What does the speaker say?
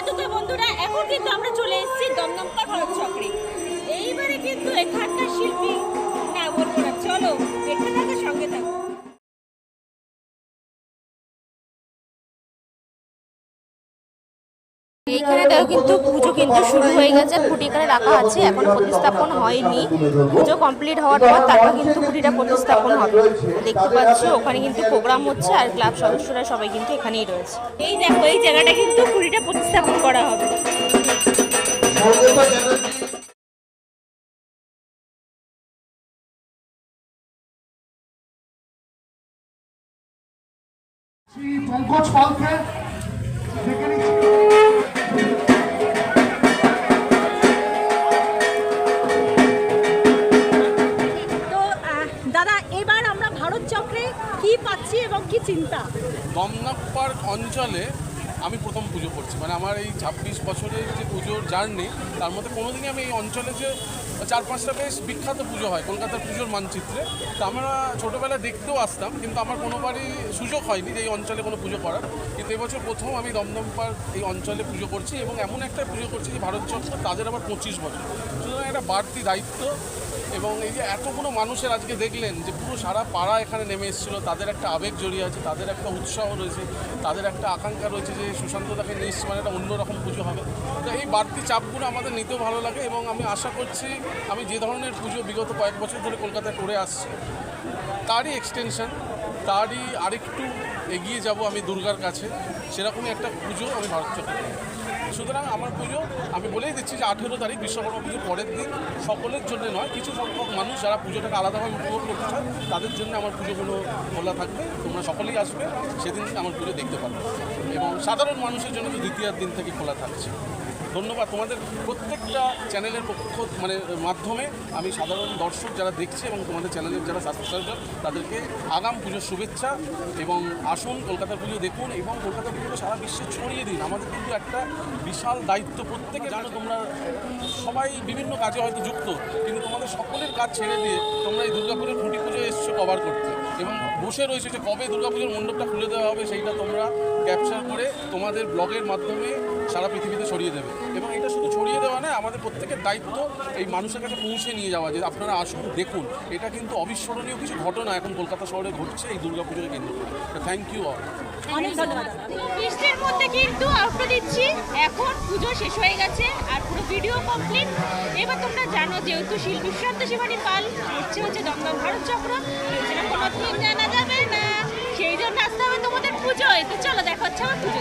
তো বন্ধুরা, এখন কিন্তু আমরা চলে এসেছি দমদমপাড় ভারত চক্রে। এইবারে কিন্তু এখানকার শিল্পী না বলবো না, চলো দেখতে থাকো, সঙ্গে থাকো। এইখানে দেখো কিন্তু পুজো কিন্তু শুরু হয়ে গেছে। খুঁটি এখানে রাখা আছে, এখনো প্রতিস্থাপন হয়নি। পুজো কমপ্লিট হওয়ার পর তারপর কিন্তু খুঁটিটা প্রতিস্থাপন হবে। দেখতে পাচ্ছ ওখানে কিন্তু প্রোগ্রাম হচ্ছে, আর ক্লাব সদস্যরা সবাই কিন্তু এখানেই রয়েছে। এই দেখো, এই জায়গাটা কিন্তু খুঁটিটা প্রতিস্থাপন করা হবে। পঙ্কজ পালকে ডেকে নিচ্ছি। তো দাদা, এবার আমরা ভারত চক্রে কি পাচ্ছি এবং কি চিন্তা? দমদমপাড় অঞ্চলে আমি প্রথম পুজো করছি, মানে আমার এই 26 বছরের যে পুজোর জার্নি, তার মধ্যে কোনোদিনই আমি এই অঞ্চলে যে 4-5টা বেশ বিখ্যাত পুজো হয় কলকাতার পুজোর মানচিত্রে, তা আমরা ছোটোবেলায় দেখতেও আসতাম, কিন্তু আমার কোনোবারই সুযোগ হয়নি যে এই অঞ্চলে কোনো পুজো করার। কিন্তু এবছর প্রথম আমি দমদমপাড় এই অঞ্চলে পুজো করছি, এবং এমন একটা পুজো করছি যে ভারত চক্র, তাদের আবার 25 বছর, সুতরাং একটা বাড়তি দায়িত্ব। এবং এই যে এতগুলো মানুষের আজকে দেখলেন যে পুরো সারা পাড়া এখানে নেমে এসেছিলো, তাদের একটা আবেগ জড়িয়ে আছে, তাদের একটা উৎসাহ রয়েছে, তাদের একটা আকাঙ্ক্ষা রয়েছে যে সুশান্তদাকে নিয়ে এসছে মানে একটা অন্যরকম পুজো হবে। তো এই বাড়তি চাপগুলো আমাদের নিতেও ভালো লাগে, এবং আমি আশা করছি আমি যে ধরনের পুজো বিগত কয়েক বছর ধরে কলকাতায় করে আসছি, তারই এক্সটেনশন, তারই আরেকটু এগিয়ে যাব আমি দুর্গার কাছে, সেরকমই একটা পুজো আমি ভারত চক্রে। সুতরাং আমার পুজো আমি বলেই দিচ্ছি যে 18 তারিখ বিশ্বকর্মা পুজোর পরের দিন সকলের জন্য নয়, কিছু সংখ্যক মানুষ যারা পুজোটাকে আলাদাভাবে উপভোগ করতে চায় তাদের জন্য আমার পুজোগুলো খোলা থাকবে। তোমরা সকলেই আসবে, সেদিন আমার পুজো দেখতে পারবে, এবং সাধারণ মানুষের জন্য তো দ্বিতীয় দিন থেকে খোলা থাকছে। ধন্যবাদ তোমাদের প্রত্যেকটা চ্যানেলের মাধ্যমে আমি সাধারণ দর্শক যারা দেখছে এবং তোমাদের চ্যানেলের যারা সাবস্ক্রাইবার তাদেরকে আগাম পুজোর শুভেচ্ছা, এবং আসুন কলকাতার পুজো দেখুন, এবং কলকাতার পুজোটা সারা বিশ্বে ছড়িয়ে দিন। আমাদের কিন্তু একটা বিশাল দায়িত্ব, প্রত্যেকে জানো তোমরা সবাই বিভিন্ন কাজে হয়তো যুক্ত, কিন্তু তোমাদের সকলের কাজ ছেড়ে দিয়ে তোমরা এই দুর্গাপুরের খুঁটি পুজো এসছো কভার করতে, এবং বসে রয়েছে যে কবে দুর্গাপুজোর মণ্ডপটা খুলে দেওয়া হবে সেইটা তোমরা ক্যাপচার করে তোমাদের ব্লগের মাধ্যমে সারা পৃথিবীতে ছড়িয়ে দেবে। এবং এটা শুধু ছড়িয়ে দেওয়া নয়, আমাদের প্রত্যেকের দায়িত্ব এই মানুষের কাছে পৌঁছে নিয়ে যাওয়া, যে আপনারা আসুন দেখুন, এটা কিন্তু অবিস্মরণীয় কিছু ঘটনা এখন কলকাতা শহরে ঘটছে এই দুর্গাপুজোকে কেন্দ্র করে। Thank you all. অনেক ধন্যবাদ। বৃষ্টির মধ্যে কিন্তু আউটটা দিচ্ছি, এখন পুজো শেষ হয়ে গেছে আর পুরো ভিডিও কমপ্লিট। এবার তোমরা জানো যেহেতু শিল্পী সুশান্ত শিবানী পাল হচ্ছে দমদম ভারত চক্র, সেটা কোনো দিন জানা যাবে না, সেই জন্য আসতে হবে তোমাদের পুজোয়। তো চলো দেখা হচ্ছে আমার পুজো।